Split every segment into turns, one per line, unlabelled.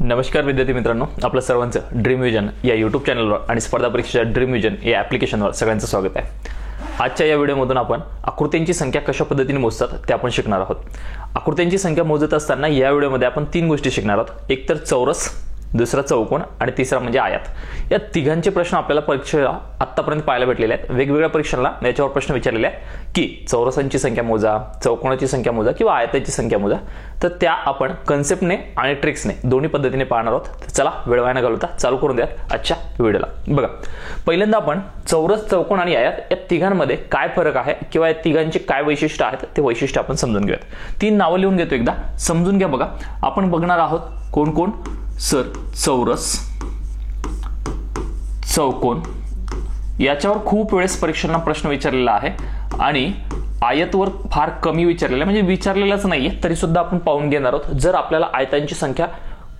नमस्कार विद्यार्थी मित्रांनो, आपलं सर्वांचं ड्रीम विजन या यूट्यूब चॅनलवर आणि स्पर्धा परीक्षेच्या ड्रीम विजन या ॲप्लिकेशनवर सगळ्यांचं स्वागत आहे. आजच्या या व्हिडिओमधून आपण आकृत्यांची संख्या कशा पद्धतीने मोजतात ते आपण शिकणार आहोत. आकृत्यांची संख्या मोजत असताना या व्हिडिओमध्ये आपण तीन गोष्टी शिकणार आहोत. एक तर चौरस, दुसरा चौकोन आणि तिसरा म्हणजे आयत. या तिघांचे प्रश्न आपल्याला परीक्षेला आतापर्यंत पाहायला भेटलेले आहेत. वेगवेगळ्या परीक्षांना याच्यावर प्रश्न विचारलेले आहेत की चौरसांची संख्या मोजा, चौकोनाची संख्या मोजा किंवा आयताची संख्या मोजा. तर त्या आपण कन्सेप्टने आणि ट्रिक्सने दोन्ही पद्धतीने पाहणार आहोत. तर चला वेळ वाया न घालवता चालू करून द्या आजच्या व्हिडिओला. बघा, पहिल्यांदा आपण चौरस, चौकोन आणि आयत या तिघांमध्ये काय फरक आहे किंवा या तिघांचे काय वैशिष्ट्य आहेत ते वैशिष्ट्य आपण समजून घेऊयात. तीन नावं लिहून घेतो, एकदा समजून घ्या. बघा, आपण बघणार आहोत कोण कोण. सर चौरस, चौकोन याच्यावर खूप वेळेस परीक्षांना प्रश्न विचारलेला आहे आणि आयतवर फार कमी विचारलेला, म्हणजे विचारलेलाच नाहीये तरी सुद्धा आपण पाहून घेणार आहोत. जर आपल्याला आयतांची संख्या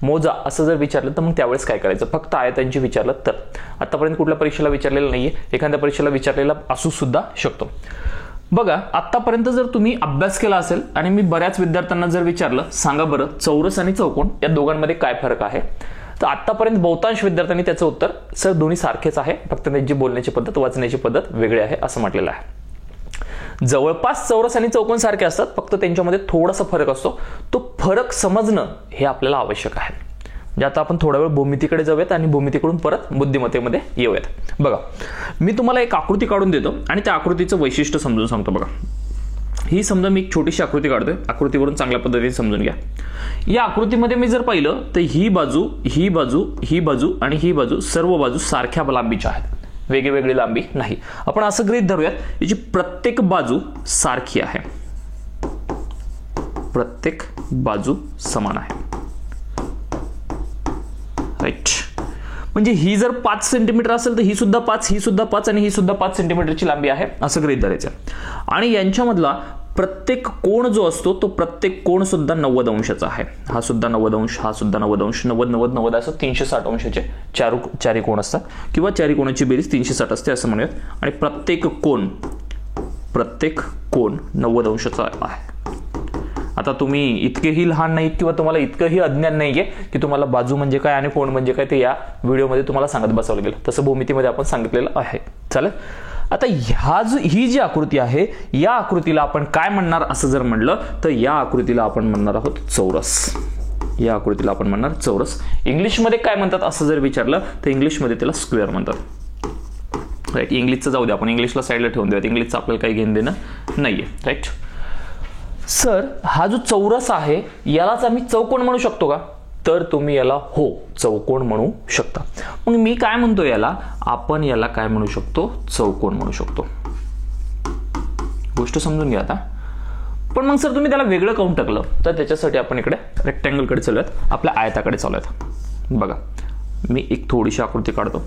मोजा असं जर विचारलं तर मग त्यावेळेस काय करायचं, फक्त आयतांची विचारलं तर. आतापर्यंत कुठल्या परीक्षेला विचारलेलं नाहीये, एखाद्या परीक्षेला विचारलेला असू सुद्धा शकतो. बघा, आतापर्यंत जर तुम्ही अभ्यास केला असेल आणि मी बऱ्याच विद्यार्थ्यांना जर विचारलं सांगा बरं चौरस आणि चौकोन या दोघांमध्ये काय फरक आहे, तर आतापर्यंत बहुतांश विद्यार्थ्यांनी त्याचं उत्तर सर दोन्ही सारखेच आहे, फक्त त्यांची बोलण्याची पद्धत, वाचण्याची पद्धत वेगळी आहे असं म्हटलेलं आहे. जवळपास चौरस आणि चौकोन सारखे असतात, फक्त त्यांच्यामध्ये थोडासा फरक असतो. तो फरक समजणं हे आपल्याला आवश्यक आहे. म्हणजे आता आपण थोडा वेळ भूमितीकडे जाऊयात आणि भूमितीकडून परत बुद्धिमत्तेमध्ये येऊयात. बघा, मी तुम्हाला एक आकृती काढून देतो आणि त्या आकृतीचं वैशिष्ट्य समजून सांगतो. बघा, ही समजा मी एक छोटीशी आकृती काढतोय, आकृतीवरून चांगल्या पद्धतीने समजून घ्या. या आकृतीमध्ये मी जर पाहिलं तर ही बाजू, ही बाजू, ही बाजू आणि ही बाजू सर्व बाजू सारख्या लांबीच्या आहेत, वेगळी लांबी नाही. आपण असं गृहीत धरूयात याची प्रत्येक बाजू सारखी आहे, प्रत्येक बाजू समान आहे. राईट, म्हणजे ही जर 5 सेंटीमीटर असेल तर ही सुद्धा 5, ही सुद्धा 5 आणि ही सुद्धा 5 सेंटीमीटरची लांबी आहे असं गृहीत धरायचं. आणि यांच्यामधला प्रत्येक कोण जो असतो तो प्रत्येक कोण सुद्धा 90 अंशाचा आहे. हा सुद्धा 90 अंश, हा सुद्धा 90 अंश, 90 90 90 असं 360 अंशाचे चारी कोण असतात किंवा चारी कोणाची बेरीज 360 असते असं म्हणूयात. आणि प्रत्येक कोण 90 अंशाचा आहे. आता तुम्ही इतकेही लहान नाहीत किंवा तुम्हाला इतकंही अज्ञान नाहीये की तुम्हाला बाजू म्हणजे काय आणि कोण म्हणजे काय ते या व्हिडिओमध्ये तुम्हाला सांगत बसवलं गेलं. तसं भूमितीमध्ये आपण सांगितलेलं आहे. चालेल, आता ही जी आकृती आहे या आकृतीला आपण काय म्हणणार असं जर म्हणलं तर या आकृतीला आपण म्हणणार आहोत चौरस. या आकृतीला आपण म्हणणार चौरस. इंग्लिशमध्ये काय म्हणतात असं जर विचारलं तर इंग्लिशमध्ये त्याला स्क्वेअर म्हणतात. राईट, इंग्लिशचं जाऊ द्या, आपण इंग्लिशला साईडला ठेवून देऊयात, इंग्लिशचं आपल्याला काही घेणं देणं नाहीये. राईट सर, हा जो चौरस आहे यालाच आम्ही चौकोन म्हणू शकतो का, तर तुम्ही याला हो चौकोन म्हणू शकता. मग मी काय म्हणतो, आपण याला काय म्हणू शकतो, चौकोन म्हणू शकतो. गोष्ट समजून घ्या आता. पण मग सर तुम्ही त्याला वेगळं काऊन टाकलं, तर त्याच्यासाठी आपण इकडे रेक्टँगलकडे चालूयात, आपल्या आयताकडे चालूयात. बघा, मी एक थोडीशी आकृती काढतो.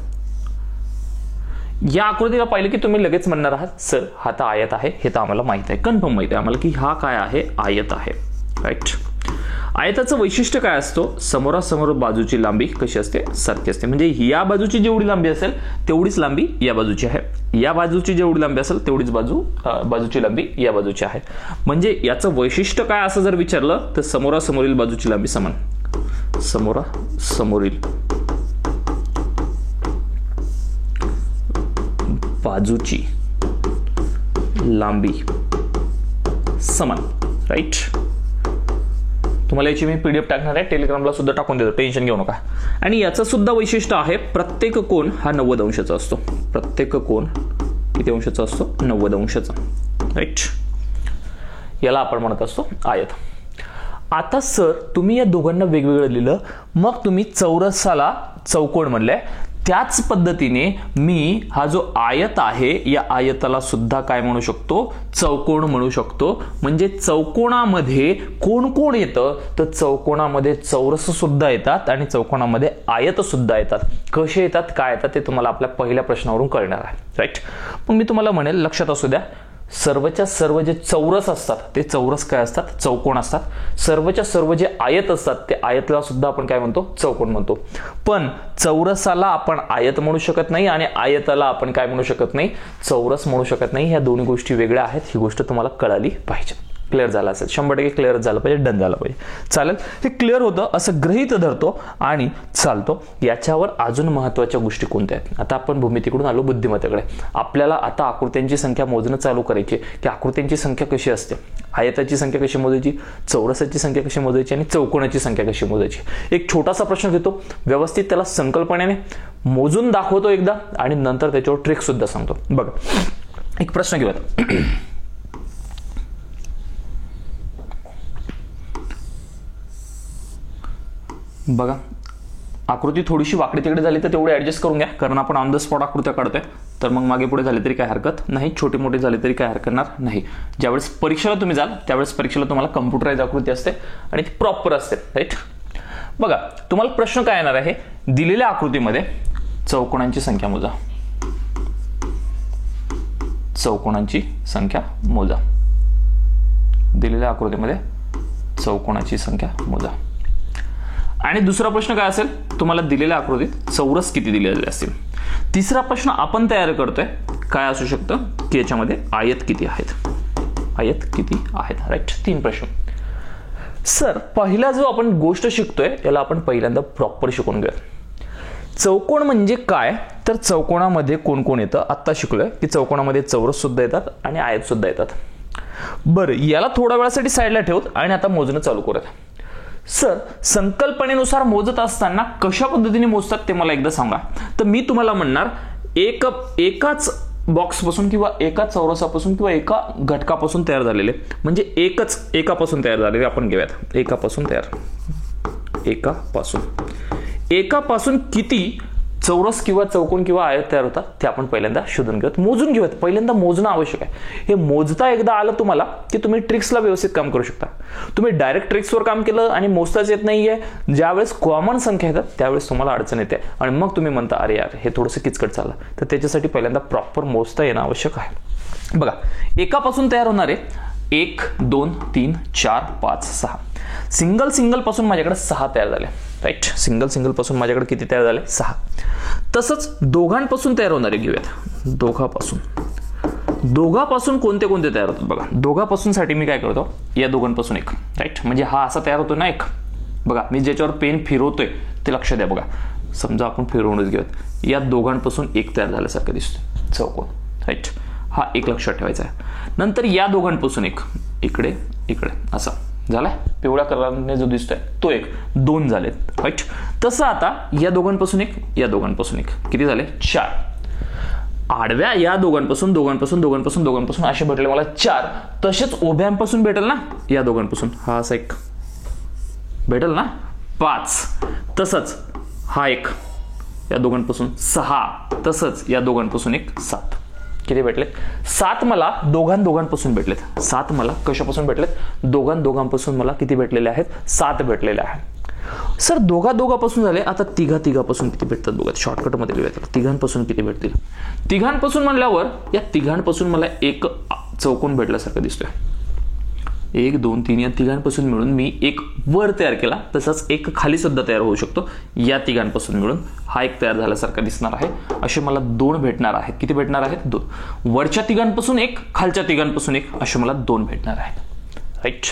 या आकृतीला पाहिलं की तुम्ही लगेच म्हणणार आहात सर हा तर आयत आहे, हे तर आम्हाला माहित आहे, कन्फर्म माहित आहे आम्हाला की हा काय आहे, आयत आहे. राईट, आयताचं वैशिष्ट्य काय असतो, समोरासमोर बाजूची लांबी कशी असते, सारखी असते. म्हणजे या बाजूची जेवढी लांबी असेल तेवढीच लांबी या बाजूची आहे, या बाजूची जेवढी लांबी असेल तेवढीच बाजूची लांबी या बाजूची आहे. म्हणजे याचं वैशिष्ट्य काय असं जर विचारलं तर समोरासमोरील बाजूची लांबी समान, समोरासमोरील बाजूची लांबी समान. राईट, तुम्हाला याची मी पीडीएफ टाकणार आहे, टेलिग्रामला सुद्धा टाकून देतो, टेन्शन घेऊ नका. आणि याचं सुद्धा वैशिष्ट्य आहे, प्रत्येक कोण हा 90 अंशाचा असतो. प्रत्येक कोण किती अंशाचा असतो, 90 अंशाचा. राईट, याला आपण म्हणत असतो आयत. आता सर तुम्ही या दोघांना वेगवेगळं लिहिलं, मग तुम्ही चौरसाला चौकोन म्हणलंय, त्याच पद्धतीने मी हा जो आयत आहे या आयताला सुद्धा काय म्हणू शकतो, चौकोन म्हणू शकतो. म्हणजे चौकोनामध्ये कोण कोण येतं, तर चौकोनामध्ये चौरस सुद्धा येतात आणि चौकोनामध्ये आयत सुद्धा येतात. कसे येतात, काय येतात ते तुम्हाला आपल्या पहिल्या प्रश्नावरून कळणार आहे. राईट, मग मी तुम्हाला म्हणेल लक्षात असू द्या, सर्वच्या सर्व जे चौरस असतात ते चौरस काय असतात, चौकोन असतात. सर्वच्या सर्व जे आयत असतात ते आयतला सुद्धा आपण काय म्हणतो, चौकोन म्हणतो. पण चौरसाला आपण आयत म्हणू शकत नाही आणि आयताला आपण काय म्हणू शकत नाही, चौरस म्हणू शकत नाही. ह्या दोन्ही गोष्टी वेगळ्या आहेत, ही गोष्ट तुम्हाला कळाली पाहिजे. क्लिअर झाला असेल, 100% क्लिअर झालं पाहिजे, डन झालं पाहिजे. चालेल, हे क्लिअर होतं असं गृहीत धरतो आणि चालतो. याच्यावर अजून महत्त्वाच्या गोष्टी कोणत्या आहेत? आता आपण भूमितीकडून आलो बुद्धिमत्तेकडे. आपल्याला आता आकृत्यांची संख्या मोजणं चालू करायची की आकृत्यांची संख्या कशी असते, आयताची संख्या कशी मोजायची, चौरसाची संख्या कशी मोजायची आणि चौकोनाची संख्या कशी मोजायची. एक छोटासा प्रश्न घेतो, व्यवस्थित त्याला संकल्पनेने मोजून दाखवतो एकदा आणि नंतर त्याच्यावर ट्रिक सुद्धा सांगतो. बघा, एक प्रश्न घेऊयात. बघा, आकृती थोडीशी वाकडी तिकडे झाली तर तेवढे ऍडजस्ट करून घ्या, कारण आपण ऑन द स्पॉट आकृत्या काढतोय. तर मग मागे पुढे झाले तरी काय हरकत नाही, छोटे मोठे झाले तरी काय हरकत नाही. ज्यावेळेस परीक्षेला तुम्ही जाल त्यावेळेस परीक्षेला तुम्हाला कम्प्युटराइज आकृती असते आणि ती प्रॉपर असते, राईट. बघा, तुम्हाला प्रश्न काय येणार आहे, दिलेल्या आकृतीमध्ये चौकोनांची संख्या मोजा, चौकोनांची संख्या मोजा. दिलेल्या आकृतीमध्ये चौकोनाची संख्या मोजा. आणि दुसरा प्रश्न काय असेल, तुम्हाला दिलेल्या आकृतीत चौरस किती दिलेले असतील. तिसरा प्रश्न आपण तयार करतोय, काय असू शकतं की याच्यामध्ये आयत किती आहेत, आयत किती आहेत, राईट. 3 प्रश्न. सर, पहिला जो आपण गोष्ट शिकतोय याला आपण पहिल्यांदा प्रॉपर शिकून घेऊया. चौकोन म्हणजे काय, तर चौकोनामध्ये कोण कोण येतं आता शिकलोय की चौकोनामध्ये चौरस सुद्धा येतात आणि आयत सुद्धा येतात. बरं, याला थोड्या वेळासाठी साईडला ठेवत आणि आता मोजणं चालू करूयात. सर, संकल्पनेनुसार मोजत असताना कशा पद्धतीने मोजतात ते मला एकदा सांगा. तर मी तुम्हाला म्हणणार, एकाच बॉक्सपासून किंवा एका चौरसापासून किंवा एका घटकापासून तयार झालेले, म्हणजे एकापासून तयार झालेले आपण घेऊयात. एकापासून किती चौरस किंवा चौकोन किंवा आयत तयार होतात ते आपण पहिल्यांदा शोधून घेऊयात, मोजून घेऊयात. पहिल्यांदा मोजणं आवश्यक आहे. हे मोजता एकदा आलं तुम्हाला की तुम्ही ट्रिक्सला व्यवस्थित काम करू शकता. तुम्ही डायरेक्ट ट्रिक्सवर काम केलं आणि मोजताच येत नाहीये, ज्यावेळेस कॉमन संख्या येतात त्यावेळेस तुम्हाला अडचण येते आणि मग तुम्ही म्हणता अरे यार हे थोडंसं किचकट चाललं. तर त्याच्यासाठी पहिल्यांदा प्रॉपर मोजता येणं आवश्यक आहे. बघा, एकापासून तयार होणारे 1 2 3 4 5 6 सिंगल पासून माझ्याकडे 6 तयार झाले, राईट. सिंगल पासून माझ्याकडे किती तयार झाले, 6. तसंच दोघांपासून तयार होणारे घेऊयात. दोघापासून कोणते कोणते तयार होतात बघा. दोघापासून साठी मी काय करतो, या दोघांपासून 1, राईट. म्हणजे हा असा तयार होतो ना 1. बघा, मी ज्याच्यावर पेन फिरवतोय ते लक्ष द्या. बघा, समजा आपण फिरवूनच घेऊयात, या दोघांपासून 1 तयार झाल्यासारखं दिसतोय चौकोन, राईट. हा 1 लक्षात ठेवायचा आहे. नंतर या दोघांपासून 1, इकडे असा झालाय, पिवळ्या कलरने जो दिसतोय तो 1, 2 झालेत, राईट. तसं आता या दोघांपासून 1, या दोघांपासून 1, किती झाले, 4. आडव्या या दोघांपासून असे भेटले मला 4. तसेच उभ्यांपासून भेटेल ना, या दोघांपासून हा असा 1 भेटेल ना, 5. तसंच हा 1 या दोघांपासून 6. तसंच या दोघांपासून 1, 7. किती भेटलेत, 7 मला दोघांपासून भेटलेत. 7 मला कशापासून भेटलेत, दोघांपासून मला किती भेटलेले आहेत, 7 भेटलेले आहेत. सर, दोघापासून झाले, आता तिघापासून किती भेटतात बघा. शॉर्टकटमध्ये लिहायचं, तिघांपासून किती भेटतील. तिघांपासून म्हणल्यावर या तिघांपासून मला 1 चौकोन भेटल्यासारखं दिसतोय. 1 2 3 या तिघांपासून मिळून मी 1 वर तयार केला, तसाच 1 खाली सुद्धा तयार होऊ शकतो. या तिघांपासून मिळून हा 1 तयार झाल्यासारखा दिसणार आहे. असे मला 2 भेटणार आहेत. किती भेटणार आहेत, 2. वरच्या तिघांपासून 1, खालच्या तिघांपासून 1, असे मला 2 भेटणार आहेत, राईट.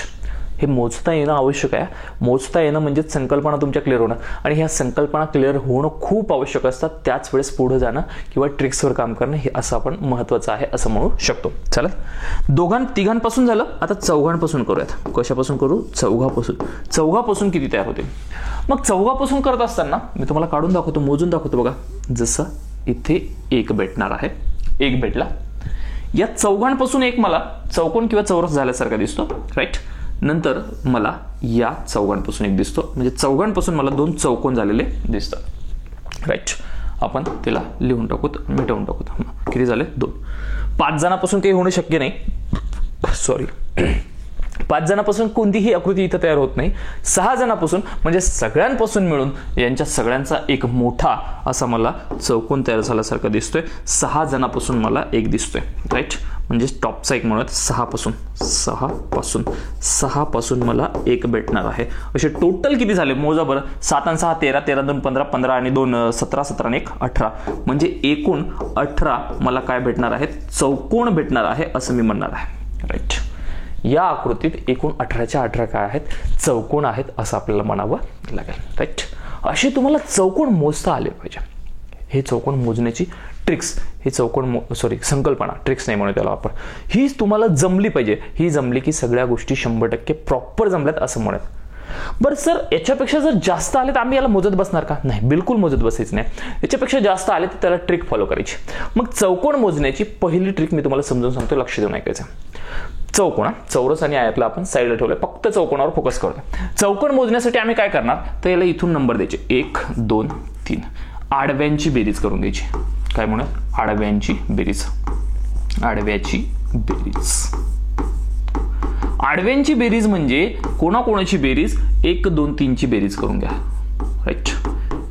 हे मोजता येणं आवश्यक आहे. मोजता येणं म्हणजेच संकल्पना तुमच्या क्लिअर होणं, आणि ह्या संकल्पना क्लिअर होणं खूप आवश्यक असतात. त्याच वेळेस पुढे जाणं किंवा ट्रिक्सवर काम करणं हे असं आपण महत्वाचं आहे असं म्हणू शकतो. चला, तिघांपासून झालं. आता चौघांपासून करूयात. कशापासून करू, चौघापासून किती तयार होतील. मग चौघापासून करत असताना मी तुम्हाला काढून दाखवतो, मोजून दाखवतो. बघा, जसं इथे 1 भेटणार आहे, 1 भेटला. या चौघांपासून 1 मला चौकोन किंवा चौरस झाल्यासारखा दिसतो, राईट. नंतर मला या चौघांपासून 1 दिसतो, म्हणजे चौघांपासून मला 2 चौकोन झालेले दिसतात, राईट. आपण त्याला लिहून टाकूत, मिटवून टाकूत. किती झाले, 2. 5 जणांपासून काही होणं शक्य नाही, सॉरी. 5 जणांपासून कोणतीही आकृती इथं तयार होत नाही. 6 जणांपासून म्हणजे सगळ्यांपासून मिळून यांच्या सगळ्यांचा एक मोठा असा मला चौकोन तयार झाल्यासारखा दिसतोय. 6 जणांपासून मला 1 दिसतोय, राईट. म्हणजे टॉपचा 1 म्हणूयात. 6 मला 1 भेटणार आहे. असे टोटल किती झाले मोजा बरं. 7 आणि 6 13, 13 2 15, 15 आणि 2 17, 17 आणि 1 18. म्हणजे एकूण 18 मला काय भेटणार आहेत, चौकोन भेटणार आहे असं मी म्हणणार आहे, राईट. या आकृतीत एकूण 18च्या 18 काय आहेत, चौकोन आहेत असं आपल्याला म्हणावं लागेल. राईट. असे तुम्हाला चौकोन मोजता आले पाहिजे. हे चौकोन मोजण्याची ट्रिक्स, हे चौकोन संकल्पना, ट्रिक्स नाही म्हणू त्याला आपण, ही तुम्हाला जमली पाहिजे. ही जमली की सगळ्या गोष्टी 100% प्रॉपर जमल्यात असं म्हणत. बरं सर, याच्यापेक्षा जर जास्त आले तर आम्ही याला मोजत बसणार का? नाही, बिलकुल मोजत बसायचं नाही. याच्यापेक्षा जास्त आले तर त्याला ट्रिक फॉलो करायची. मग चौकोन मोजण्याची पहिली ट्रिक मी तुम्हाला समजून सांगतो, लक्ष देऊन ऐकायचं. चौकोन, चौरस आणि आयतला आपण साईडला ठेवलंय, फक्त चौकोनावर फोकस करतोय. चौकोन मोजण्यासाठी आम्ही काय करणार, तर याला इथून नंबर द्यायचे 1 2 3. आडव्यांची बेरीज करून घ्यायची. काय म्हणून? आडव्यांची बेरीज. आडव्याची बेरीज. आडव्यांची बेरीज म्हणजे कोणाकोणाची बेरीज? 1 2 3 ची बेरीज करून घ्या. राईट.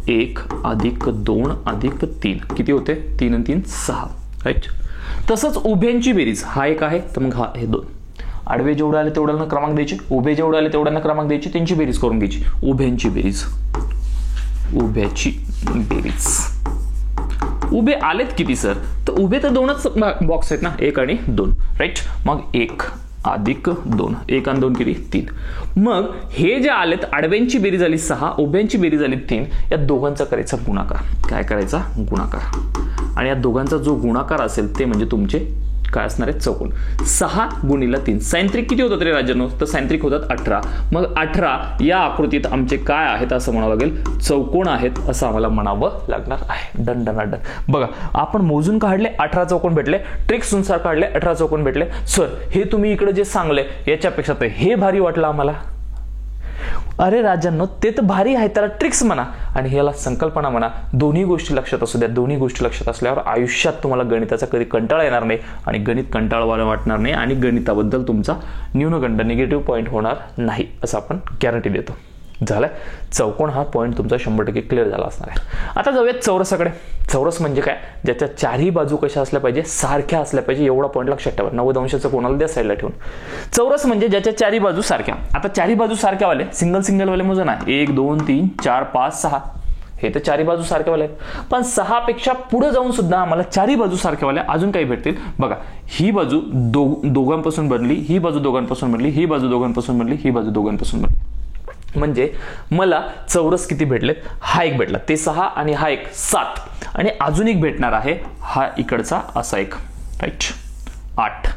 1 + 2 + 3 किती होते? 3 आणि 3 6. राईट. तसंच उभ्यांची बेरीज, हा एक आहे तर मग हा हे 2. आडवे जेवढे आले तेवढ्यांना क्रमांक द्यायचे, उभे जेवढे आले तेवढ्यांना क्रमांक द्यायचे, त्यांची बेरीज करून घ्यायची. उभ्यांची बेरीज. उभ्याची बेरीज. उभे आलेत किती सर? तर उभे तर 2च बॉक्स आहेत ना, 1 आणि 2. राईट. मग 1 + 2, 1 आणि 2 किती? 3. मग हे जे आलेत, आडव्यांची बेरीज झाली 6, उभ्यांची बेरीज झाली 3, या दोघांचा करायचा गुणाकार. काय करायचा? गुणाकार. आणि या दोघांचा जो गुणाकार असेल ते म्हणजे तुमचे काय असणार आहे? चौकोन. 6 × 3 सायंत्रिक किती होतात रे राजांनो? तर सायंत्रिक होतात 18. मग 18 या आकृतीत आमचे काय आहेत असं म्हणावं लागेल? चौकोन आहेत असं आम्हाला म्हणावं लागणार आहे. Done done done. बघा, आपण मोजून काढले 18 चौकोन भेटले, ट्रिक्स नुसार काढले 18 चौकोन भेटले. सर, हे तुम्ही इकडे जे सांगले याच्यापेक्षा तर हे भारी वाटलं आम्हाला. अरे राजांनो, ते तर भारी आहे, त्याला ट्रिक्स म्हणा आणि याला संकल्पना म्हणा. दोन्ही गोष्टी लक्षात असू द्या. दोन्ही गोष्टी लक्षात असल्यावर आयुष्यात तुम्हाला गणिताचा कधी कंटाळा येणार नाही आणि गणित कंटाळवाणं वाटणार नाही आणि गणिताबद्दल तुमचा न्यूनगंड निगेटिव्ह पॉईंट होणार नाही असं आपण गॅरंटी देतो. झालं. चौकोन हा पॉईंट तुमचा 100% क्लिअर झाला असणार आहे. आता जाऊयात चौरसाकडे. चौरस म्हणजे काय? ज्याच्या चारही बाजू कशा असल्या पाहिजे? सारख्या असल्या पाहिजे. एवढा पॉईंट लक्षात ठेवा. 90 अंशाचं कोणाला द्या साईडला ठेवून. चौरस म्हणजे ज्याच्या चारही बाजू सारख्या. आता चारही बाजू सारख्या वाले सिंगल वाले मोजा ना. 1 2 3 4 5 6. हे तर चारही बाजू सारख्यावाले आहेत. पण 6 पेक्षा पुढे जाऊन सुद्धा आम्हाला चारही बाजू सारख्यावाल्या अजून काही भेटतील. बघा, ही बाजू दोघांपासून बनली, ही बाजू दोघांपासून बनली, ही बाजू दोघांपासून बनली, ही बाजू दोघांपासून बनली. म्हणजे मला चौरस किती भेटलेत? हा एक भेटला, ते 6 आणि हा एक 7 आणि अजून एक भेटणार आहे, हा इकडचा असा एक. राईट. 8.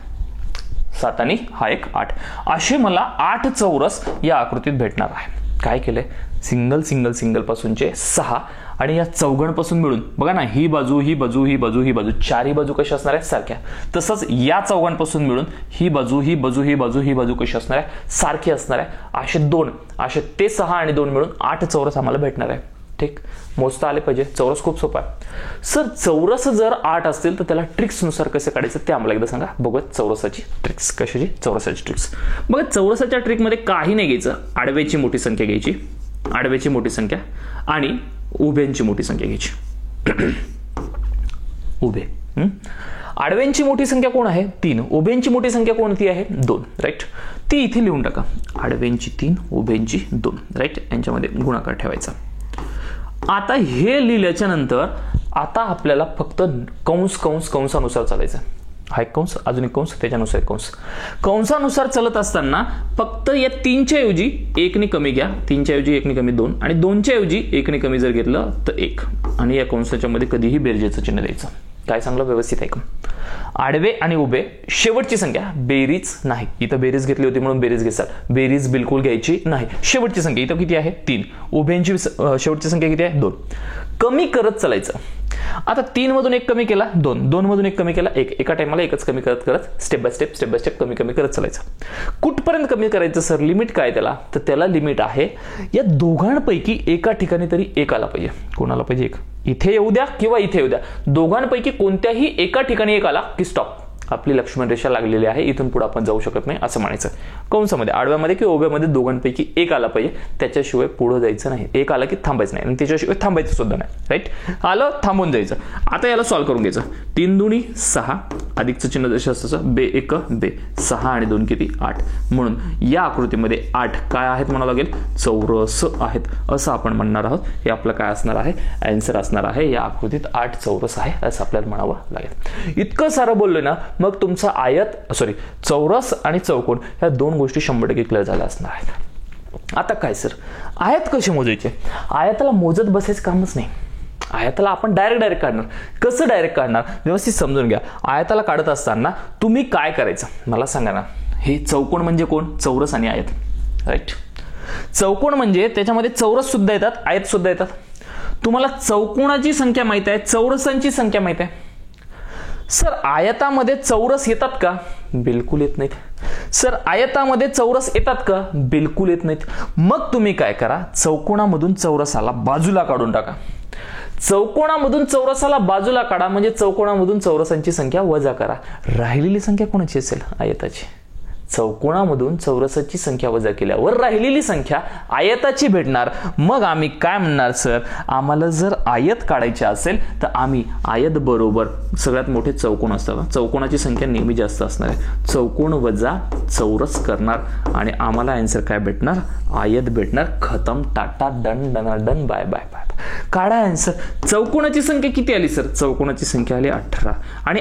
7 आणि हा एक 8. असे मला 8 चौरस या आकृतीत भेटणार आहे. काय केलंय? सिंगल पासूनचे 6 आणि या चौघांपासून मिळून बघा ना, ही बाजू, ही बाजू, ही बाजू, ही बाजू, चारही बाजू कशा असणार आहेत? सारख्या. तसंच या चौघांपासून मिळून ही बाजू, ही बाजू, ही बाजू, ही बाजू कशी असणार आहे? सारखी असणार आहे. असे 2, असे ते 6 आणि 2 मिळून 8 चौरस आम्हाला भेटणार आहे. ठीक. मोजता आले पाहिजे. चौरस खूप सोपा आहे. सर, चौरस जर 8 असतील तर त्याला ट्रिक्स नुसार कसे काढायचं ते आम्हाला एकदा सांगा. बघूयात चौरसाची ट्रिक्स. कशाची? चौरसाची ट्रिक्स. बघा, चौरसाच्या ट्रिकमध्ये काही नाही घ्यायचं. आडव्याची मोठी संख्या घ्यायची, आडव्याची मोठी संख्या आणि उभ्यांची मोठी संख्या घ्यायची. उभे. आडव्यांची मोठी संख्या कोण आहे? 3. उभ्यांची मोठी संख्या कोणती आहे? 2. राईट. ती इथे लिहून टाका. आडव्यांची 3, उभ्यांची 2. राईट. यांच्यामध्ये गुणाकार ठेवायचा. आता हे लिहिल्याच्या नंतर आता आपल्याला फक्त कंसानुसार चालायचं. हा एक कंस, अजून एक कंस, त्याच्यानुसार एक कंस. कंसानुसार चालत असताना फक्त या 3च्या ऐवजी 1 ने कमी घ्या. 3च्या ऐवजी 1 ने कमी 2 आणि 2च्या ऐवजी 1 ने कमी जर घेतलं तर 1 आणि या कंसाच्या मध्ये कधीही बेरजेचं चिन्ह द्यायचं. काय सांगलं? व्यवस्थित ऐका. आडवे आणि उभे शेवटची संख्या, बेरीज नाही. इथं बेरीज घेतली होती म्हणून बेरीज घेसाल. बेरीज बिलकुल घ्यायची नाही. शेवटची संख्या इथं किती आहे? 3. उभ्यांची शेवटची संख्या किती आहे? 2. कमी करत चालायचं. आता 3 मधून 1 कमी केला 2, 2 मधून 1 कमी केला 1. एका टाइमला एकच कमी करत स्टेप बाय स्टेप कमी करत चालायचं. कुठपर्यंत कमी करायचं सर? लिमिट काय त्याला? तर त्याला लिमिट आहे या दोघांपैकी एका ठिकाणी तरी 1 आला पाहिजे. कोणाला पाहिजे? 1. इथे येऊ द्या किंवा इथे येऊ द्या, दोघांपैकी कोणत्याही एका ठिकाणी 1 आला की स्टॉप. आपली लक्ष्मण रेषा लागलेली आहे, इथून पुढे आपण जाऊ शकत नाही असं म्हणायचं. कंसामध्ये आडव्यामध्ये किंवा उभ्यामध्ये दोघांपैकी 1 आला पाहिजे, त्याच्याशिवाय पुढे जायचं नाही. 1 आला की थांबायचं नाही आणि त्याच्याशिवाय थांबायचं सुद्धा नाही. राईट. आलं, थांबून जायचं. आता याला सॉल्व्ह करून घ्यायचं. 3 दुनी 6 अधिकचं चिन्ह जसं असतं बे 1 बे 6 आणि 2 किती 8. म्हणून या आकृतीमध्ये 8 काय आहेत म्हणावं लागेल, चौरस आहेत असं आपण म्हणणार आहोत. हे आपलं काय असणार आहे, आन्सर असणार आहे. या आकृतीत 8 चौरस आहे असं आपल्याला म्हणावं लागेल. इतकं सारं बोललोय ना, मग तुमचा चौरस आणि चौकोन ह्या दोन गोष्टी 100% क्लिअर झाल्या असणार आहेत. आता काय सर, आयत कसे मोजायचे? आयताला मोजत बसायचं कामच नाही. आयताला आपण डायरेक्ट काढणार. कसं डायरेक्ट काढणार व्यवस्थित समजून घ्या. आयताला काढत असताना तुम्ही काय करायचं मला सांगा ना. हे चौकोन म्हणजे कोण, चौरस आणि आयत, राईट. चौकोन म्हणजे त्याच्यामध्ये चौरस सुद्धा येतात, आयत सुद्धा येतात. तुम्हाला चौकोनाची संख्या माहित आहे, चौरसांची संख्या माहित आहे. सर आयतामध्ये चौरस येतात का? बिलकुल येत नाहीत. सर आयतामध्ये चौरस येतात का? बिलकुल येत नाहीत. मग तुम्ही काय करा, चौकोनामधून चौरसाला बाजूला काढून टाका. चौकोनामधून चौरसाला बाजूला काढा म्हणजे चौकोनामधून चौरसांची संख्या वजा करा. राहिलेली संख्या कोणाची असेल, आयताची. चौकोनामधून चौरसाची संख्या वजा केल्यावर राहिलेली संख्या आयताची भेटणार. मग आम्ही काय म्हणणार, सर आम्हाला जर आयत काढायचे असेल तर आम्ही आयत बरोबर सगळ्यात मोठे चौकोन असतात, चौकोनाची संख्या नेहमी जास्त असणार आहे, चौकोन वजा चौरस करणार आणि आम्हाला आन्सर काय भेटणार, आयत भेटणार. खतम, ta-ta, done done bye bye bye. काढा आन्सर. चौकोनाची संख्या किती आली सर? चौकोनाची संख्या आली 18 आणि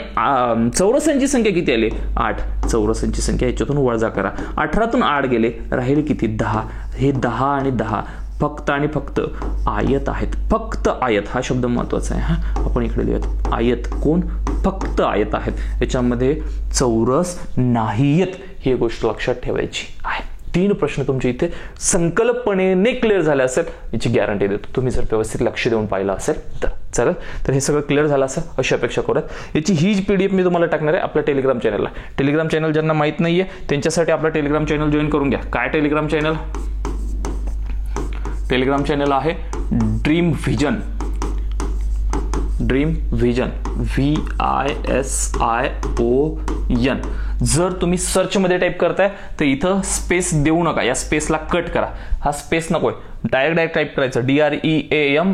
चौरसांची संख्या किती आली 8. चौरसांची संख्या याच्यातून वजा करा. 18तून 8 गेले, राहिले किती 10. हे 10 आणि 10 फक्त आणि फक्त आयत आहेत. फक्त आयत हा शब्द महत्वाचा आहे. हा आपण इकडे लिहूयात. आयत कोण? फक्त आयत आहेत. याच्यामध्ये चौरस नाहीयेत. ही गोष्ट लक्षात ठेवायची आहे. 3 प्रश्न तुमचे इथे संकल्पनेने क्लिअर झाले असेल याची गॅरंटी देतो, तुम्ही जर व्यवस्थित लक्ष देऊन पाहिलं असेल तर. चालेल, तर हे सगळं क्लिअर झालं असेल अशी अपेक्षा करूयात. याची ही PDF मी तुम्हाला टाकणार आहे आपल्या टेलिग्राम चॅनलला. टेलिग्राम चॅनल ज्यांना माहित नाहीये त्यांच्यासाठी आपला टेलिग्राम चॅनल जॉईन करून घ्या. काय टेलिग्राम चॅनल? टेलिग्राम चॅनल आहे dream vision. Dream vision VISION. जर तुम्ही सर्च मध्ये टाईप करताय तर इथं स्पेस देऊ नका, या स्पेसला कट करा. हा स्पेस नकोय, डायरेक्ट टाईप करायचं DREAMVISION.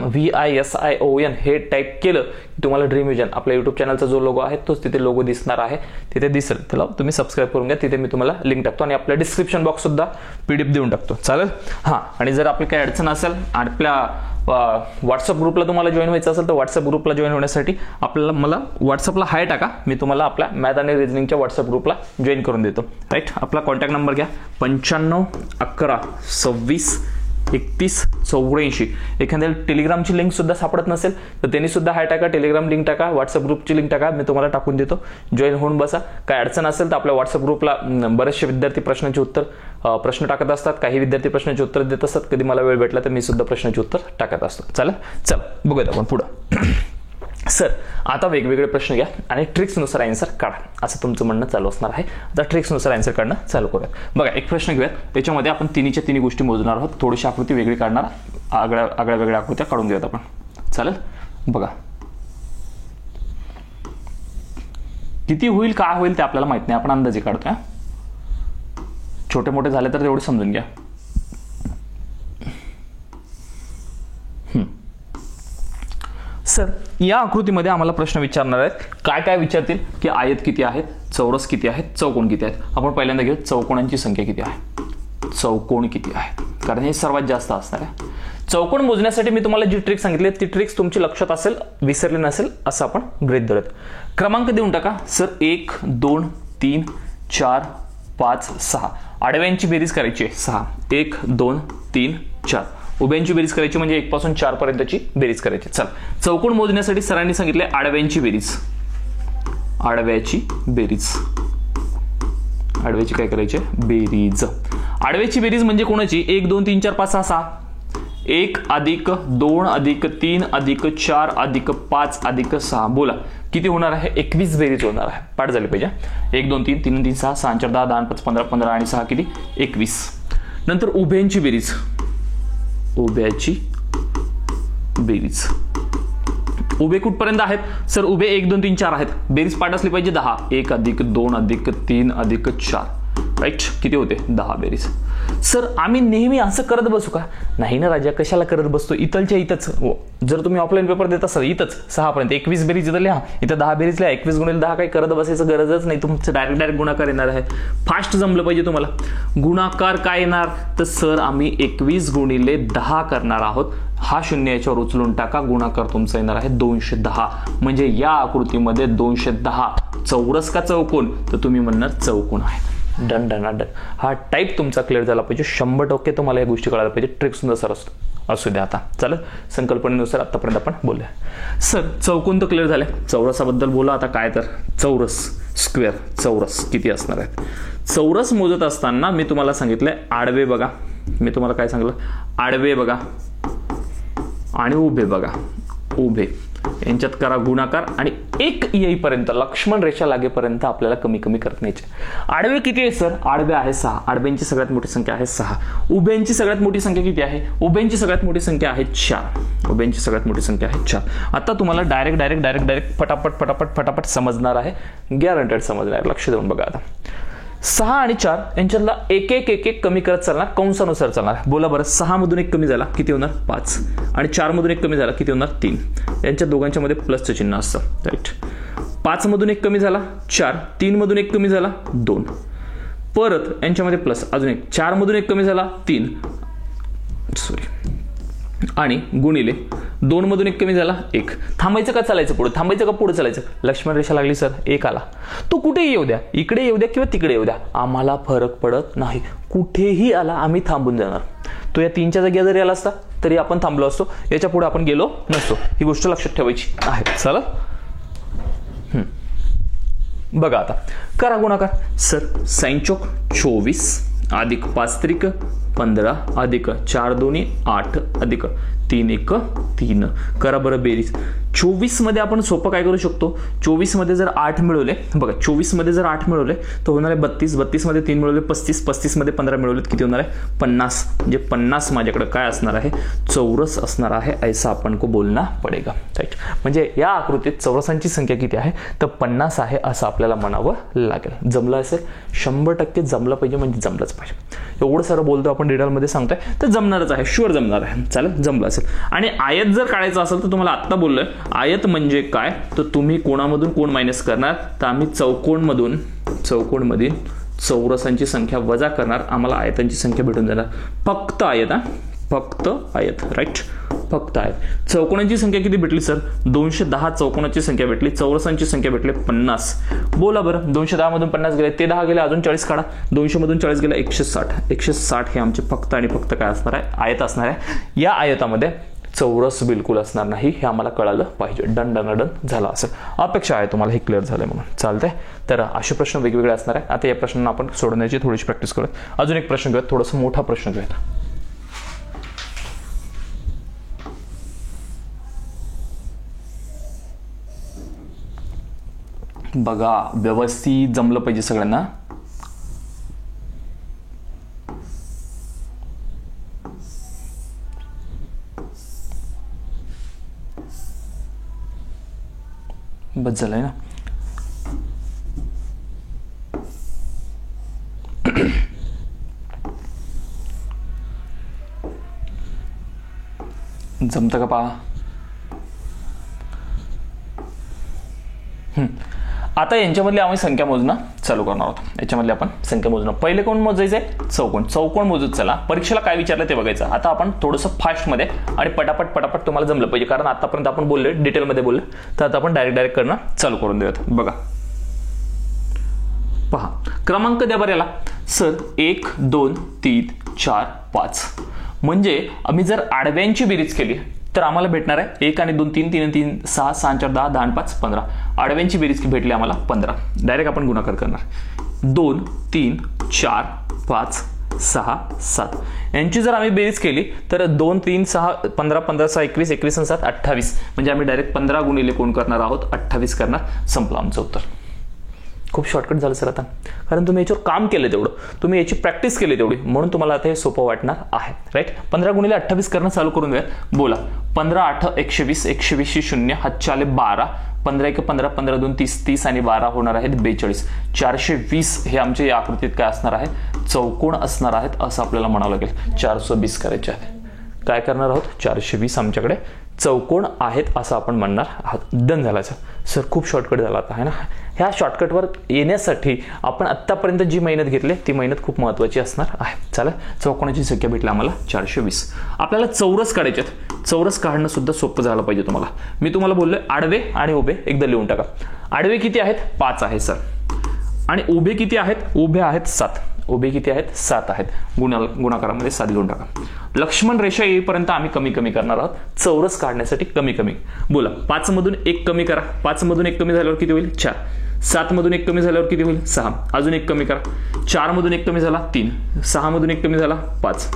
हे टाईप केलं की तुम्हाला ड्रीम व्हिजन आपल्या युट्यूब चॅनलचा जो लोगो आहे तोच तिथे लोगो दिसणार आहे, तिथे दिसेल. त्याला तुम्ही सबस्क्राईब करून घ्या. तिथे मी तुम्हाला लिंक टाकतो आणि आपल्या डिस्क्रिप्शन बॉक्स सुद्धा PDF देऊन टाकतो. चालेल. हां, आणि जर आपली काही अडचण असेल आपल्या व्हॉट्सअप ग्रुपला तुम्हाला जॉईन व्हायचं असेल तर व्हॉट्सअप ग्रुपला जॉईन होण्यासाठी आपल्याला मला व्हॉट्सअपला हाय टाका. मी तुम्हाला आपल्या मॅथ आणि रिझनिंगच्या व्हॉट्सअप ग्रुपला जॉईन करून देतो. राईट. आपला कॉन्टॅक्ट नंबर घ्या 95 11 26 31 84. एखाद्या टेलिग्रामची लिंक सुद्धा सापडत नसेल तर त्यांनी सुद्धा हाय टाका, टेलिग्राम लिंक टाका, व्हॉट्सअप ग्रुपची लिंक टाका, मी तुम्हाला टाकून देतो. जॉईन होऊन बसा. काय अडचण असेल तर आपल्या व्हॉट्सअप ग्रुपला बरेचसे विद्यार्थी प्रश्न टाकत असतात. काही विद्यार्थी प्रश्नाचे उत्तर देत असतात. कधी मला वेळ भेटला तर मी सुद्धा प्रश्नाचे उत्तर टाकत असतो. चला बघूयात आपण पुढं. सर आता वेगवेगळे प्रश्न घ्या आणि ट्रिक्सनुसार आन्सर काढा असं तुमचं म्हणणं चालू असणार आहे. आता ट्रिक्सनुसार आन्सर काढणं चालू करूयात. बघा, एक प्रश्न घेऊयात. त्याच्यामध्ये आपण तिन्हीच्या तिन्ही गोष्टी मोजणार आहोत. थोडीशी आकृती वेगळी काढणार, आगळ्या वेगळ्या आकृत्या काढून घेऊयात आपण. चालेल. बघा, किती होईल काय होईल ते आपल्याला माहित नाही, आपण अंदाजे काढतोय. छोटे मोठे झाले तर तेवढे समजून घ्या. सर या आकृतीमध्ये आम्हाला प्रश्न विचारणार आहेत. काय काय विचारतील की आयत किती आहेत, चौरस किती आहेत, चौकोन किती आहेत. आपण पहिल्यांदा घेऊ चौकोनांची संख्या किती आहे, चौकोन किती आहेत, कारण हे सर्वात जास्त असणार आहे. चौकोन मोजण्यासाठी मी तुम्हाला जी ट्रिक सांगितली ती ट्रिक्स तुमची लक्षात असेल, विसरली नसेल असं आपण गृहीत धरत. क्रमांक देऊन टाका सर. 1 2 3 4 5 6. आडव्यांची बेरीज करायची आहे 6. 1 2 3 4. उभ्यांची बेरीज करायची म्हणजे 1 पासून 4 पर्यंतची बेरीज करायची. चल, चौकोन मोजण्यासाठी सरांनी सांगितले आडव्यांची बेरीज. आडव्याची काय करायची, बेरीज. आडव्याची बेरीज म्हणजे कोणाची, 1 2 3 4 5 6 6. 1 अधिक 2 अधिक 3 अधिक 4 अधिक 5 अधिक 6. बोला किती होणार आहे, 21 बेरीज होणार आहे. पाठ झाली पाहिजे. 1 2 3 3 3 6 6 4 10 10 5 15 15 आणि 6 किती 21. नंतर उभ्यांची बेरीज. उभ्याची बेरीज. उभे कुठपर्यंत आहेत सर, उभे 1 2 3 4 आहेत. बेरीज पाठ असली पाहिजे 10. 1 अधिक 2 अधिक 3 अधिक 4. राईट, किती होते 10 बेरीज. सर आम्ही नेहमी असं करत बसू का? नाही ना राजा, कशाला करत बसतो, इथलच्या इथंच. जर तुम्ही ऑफलाईन पेपर देत असाल इथंच 6 पर्यंत 21 बेरीज इथं लिहा, इथं 10 बेरीज लिहा, 21 गुणिले 10 काही करत बसायचं गरजच नाही. तुमचं डायरेक्ट गुणाकार येणार आहे. फास्ट जमलं पाहिजे तुम्हाला. गुणाकार काय येणार तर सर आम्ही 21 गुणिले 10 करणार आहोत. हा शून्य याच्यावर उचलून टाका, गुणाकार तुमचा येणार आहे 210. म्हणजे या आकृतीमध्ये 210 चौरस का चौकोन तर तुम्ही म्हणणार चौकोन आहे. Done done done. हा टाईप तुमचा क्लिअर झाला पाहिजे. 100% तुम्हाला या गोष्टी कळायला पाहिजे. ट्रिक सुद्धा सर असू द्या. आता चालेल, संकल्पनेनुसार आतापर्यंत आपण बोलूया. सर चौकोन तर क्लिअर झाले, चौरसाबद्दल बोला. आता काय तर चौरस, स्क्वेअर, चौरस किती असणार आहेत. चौरस मोजत असताना मी तुम्हाला सांगितलंय आडवे बघा. मी तुम्हाला काय सांगितलं, आडवे बघा आणि उभे बघा. उभे यांच्यात करा गुणाकार आणि 1 येईपर्यंत, लक्ष्मण रेषा लागेपर्यंत आपल्याला कमी कमी करत न्यायचे. आडवे किती आहे सर? आडवे आहे 6. आडव्यांची सगळ्यात मोठी संख्या आहे 6. उभ्यांची सगळ्यात मोठी संख्या किती आहे? उभ्यांची सगळ्यात मोठी संख्या आहे 4. उभ्यांची सगळ्यात मोठी संख्या आहे 4. आता तुम्हाला डायरेक्ट फटाफट समजणार आहे. गॅरंटेड समजणार आहे. लक्ष देऊन बघा. आता 6 आणि 4 यांच्यातला एक एक कमी करत चालणार, कंसानुसार चालणार. बोला बरं, 6 मधून 1 कमी झाला किती होणार? 5. आणि 4 मधून 1 कमी झाला किती होणार? 3. यांच्या दोघांच्या मध्ये प्लसचं चिन्ह असतं. राईट. 5 मधून 1 कमी झाला 4. 3 मधून 1 कमी झाला 2. परत यांच्यामध्ये प्लस अजून 1. 4 मधून 1 कमी झाला 3. आणि गुणिले 2 मधून 1 कमी झाला 1. थांबायचं का चालायचं पुढे? थांबायचं का पुढे चालायचं? लक्ष्मण रेषा लागली सर, 1 आला. तो कुठेही येऊ द्या, इकडे येऊ द्या किंवा तिकडे येऊ द्या, आम्हाला फरक पडत नाही. कुठेही आला आम्ही थांबून जाणार. तो या 3च्या जागी जरी आला असता तरी आपण थांबलो असतो, याच्या पुढे आपण गेलो नसतो. ही गोष्ट लक्षात ठेवायची आहे. चला बघा. आता करा गुणाकार. सर साइन चौक 24 अधिक 5 त्रिक 15 अधिक 4 दोन्ही 8 अधिक 3 एक 3. करा बरं बेरीज. 24 मध्ये आपण सोपं काय करू शकतो? 24 मध्ये जर 8 मिळवले, बघा 24 मध्ये जर 8 मिळवले तर होणार आहे 32. 32 मध्ये 3 मिळवले 35. 35 मध्ये 15 मिळवले किती होणार आहे? 50. म्हणजे 50 माझ्याकडे काय असणार आहे? चौरस असणार आहे. ऐसा आपण को बोलना पडेगा. राईट. म्हणजे या आकृतीत चौरसांची संख्या किती आहे तर 50 आहे असं आपल्याला म्हणावं लागेल. जमलं असेल? 100% जमलं पाहिजे, म्हणजे जमलंच पाहिजे. एवढं सारं बोलतो आपण, डिटेलमध्ये सांगतोय तर जमणारच आहे. शुअर जमणार आहे. चालेल, जमलं असेल. आणि आयत जर काढायचं असेल तर तुम्हाला आत्ता बोललोय आयत म्हणजे काय तर तुम्ही कोणामधून कोण मायनस करणार तर आम्ही चौकोनमधून चौरसांची संख्या वजा करणार, आम्हाला आयतांची संख्या भेटून जाणार. फक्त आयत, फक्त आयत. राईट. फक्त आयत. चौकोनांची संख्या किती भेटली सर? 210 चौकोनाची संख्या भेटली. चौरसांची संख्या भेटली 50. बोला बरं, 210 मधून 50 गेले, ते 10 गेले, अजून 40 काढा. 200 मधून 40 गेले 160. 160 हे आमचे फक्त आणि फक्त काय असणार आहे? आयत असणार आहे. या आयतामध्ये चौरस बिलकुल असणार नाही, हे आम्हाला कळालं पाहिजे. डन डन डन झाला असेल. अपेक्षा आहे तुम्हाला हे क्लिअर झालंय म्हणून. चालतंय. तर असे प्रश्न वेगवेगळे असणार आहे. आता या प्रश्नांना आपण सोडवण्याची थोडीशी प्रॅक्टिस करूया. अजून एक प्रश्न घेऊयात, थोडासा मोठा प्रश्न घेऊयात. बघा, व्यवस्थित जमलं पाहिजे सगळ्यांना. बस झालंय ना. जमतं का पहा. आता यांच्यामधली आम्ही संख्या मोजणं चालू करणार आहोत. याच्यामधले आपण संख्या मोजणं. पहिले कोण मोजायचंय? चौकोन. चौकोन मोजत चला. परीक्षेला काय विचारलं ते बघायचं. आता आपण थोडंसं फास्टमध्ये आणि पटापट तुम्हाला जमलं पाहिजे, कारण आतापर्यंत आपण बोललोय, डिटेलमध्ये बोललो. तर आता आपण डायरेक्ट करणं चालू करून देऊयात. बघा, पहा क्रमांक द्या बरं याला. सर 1 2 3 4 5. म्हणजे आम्ही जर आडव्यांची बेरीज केली तर आम्हाला भेटणार आहे 1 आणि 2 3 3 आणि 3 6 6 4 10 10 आणि 5 15. आडव्यांची बेरीज भेटली आम्हाला 15. डायरेक्ट आपण गुणाकार करणार. 2 3 4 5 6 7 यांची जर आम्ही बेरीज केली तर 2 3 6 15 15 6 21 21 आणि 7 28. म्हणजे आम्ही डायरेक्ट 15 गुणिले कोण करणार आहोत? 28 करणार. संपलं आमचं उत्तर. खूप शॉर्टकट झालं सर आता, कारण तुम्ही याच्यावर काम केलं तेवढं, तुम्ही याची प्रॅक्टिस केली तेवढी, म्हणून तुम्हाला आता हे सोपं वाटणार आहे. राईट. 15 गुणिले 28 करणं चालू करून द्या. बोला. 15 8 120, 120 0, हातचे आले 12, 15 1 15, 15 2 30, 30 आणि 12 होणार आहेत 42. 420 हे आमच्या या आकृतीत काय असणार आहे, चौकोन असणार आहेत असं आपल्याला म्हणावं लागेल. 420 करायचे आहेत. काय करणार आहोत, 420 आमच्याकडे चौकोन आहेत असं आपण म्हणणार आहोत. डन झाला सर. खूप शॉर्टकट झाला आता आहे ना. ह्या शॉर्टकटवर येण्यासाठी आपण आत्तापर्यंत जी मेहनत घेतली ती मेहनत खूप महत्त्वाची असणार आहे. चला, चौकोनाची संख्या भेटली आम्हाला 420. आपल्याला चौरस काढायचे आहेत. चौरस काढणं सुद्धा सोपं झालं पाहिजे तुम्हाला. मी तुम्हाला बोललोय आडवे आणि उभे एकदा लिहून टाका. आडवे किती आहेत, 5 आहे सर. आणि उभे किती आहेत, उभे आहेत 7. उभे किती आहेत, 7 आहेत. गुणाकारामध्ये 7 घेऊन टाका. लक्ष्मण रेषा येईपर्यंत आम्ही कमी कमी करणार आहोत. चौरस काढण्यासाठी कमी कमी. बोला. 5 मधून 1 कमी करा. 5 मधून 1 कमी झाल्यावर किती होईल, 4. 7 मधून 1 कमी झाल्यावर किती होईल, 6. अजून 1 कमी करा. 4 मधून 1 कमी झाला 3. 6 मधून 1 कमी झाला 5.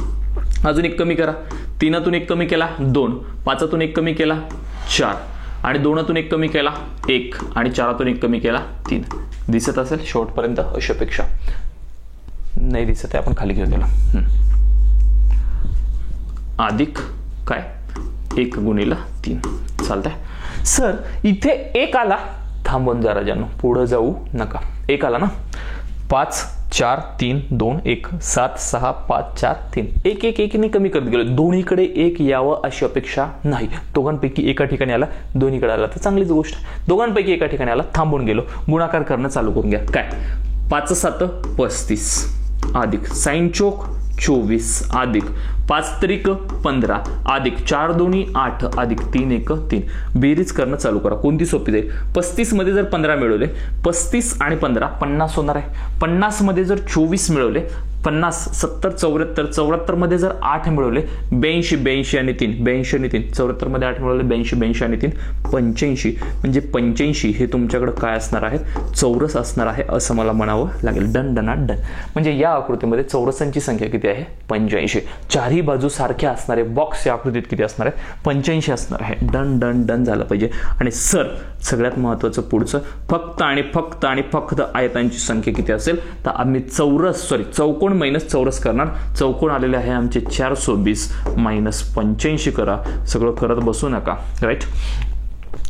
अजून 1 कमी करा. 3तून 1 कमी केला 2. 5तून 1 कमी केला 4. आणि 2तून 1 कमी केला 1. आणि 4तून 1 कमी केला 3. दिसत असेल शेवटपर्यंत अशापेक्षा नाही दिसत आहे, आपण खाली घेऊ त्याला. अधिक काय 1 गुणिले 3 चालतंय सर. इथे 1 आला, थांबून जरा ज्यांना पुढे जाऊ नका. 1 आला ना. 5 4 3 2 1 7 6 5 4 3 1 1 1 कमी करत गेलो. दोन्हीकडे 1 यावं अशी अपेक्षा नाही. दोघांपैकी एका ठिकाणी आला, दोन्हीकडे आला तर चांगलीच गोष्ट. दोघांपैकी एका ठिकाणी आला, थांबून गेलो. गुणाकार करणं चालू करून घ्या. काय 5 7 35 अधिक साइन चौक 24 अधिक 5 त्रिक 15 अधिक 4 दोन्ही 8 अधिक 3 1 3. बेरीज करणं चालू करा. कोणती सोपी जाईल. 35 मध्ये जर 15 मिळवले, 35 आणि 15 50 होणार आहे. 50 मध्ये जर 24 मिळवले, 50 70 74 74 मध्ये जर 8 मिळवले, 82 82 आणि 3 82 आणि 3 74 मध्ये 8 मिळवले, 82 82 आणि 3 85. म्हणजे 85 हे तुमच्याकडे काय असणार आहे, चौरस असणार आहे असं मला म्हणावं लागेल. Done done done. म्हणजे या आकृतीमध्ये चौरसांची संख्या किती आहे, 85. चारही बाजू सारख्या असणारे बॉक्स या आकृतीत किती असणार आहे, 85 असणार आहे. डन डन डन झालं पाहिजे. आणि सर सगळ्यात महत्वाचं पुढचं, फक्त आणि फक्त आणि फक्त आयतांची संख्या किती असेल तर आम्ही चौकोन मायनस चौरस करणार. चौकोन आलेले आहे आमचे 420 मायनस 85 करा. सगळं करत बसू नका. राईट.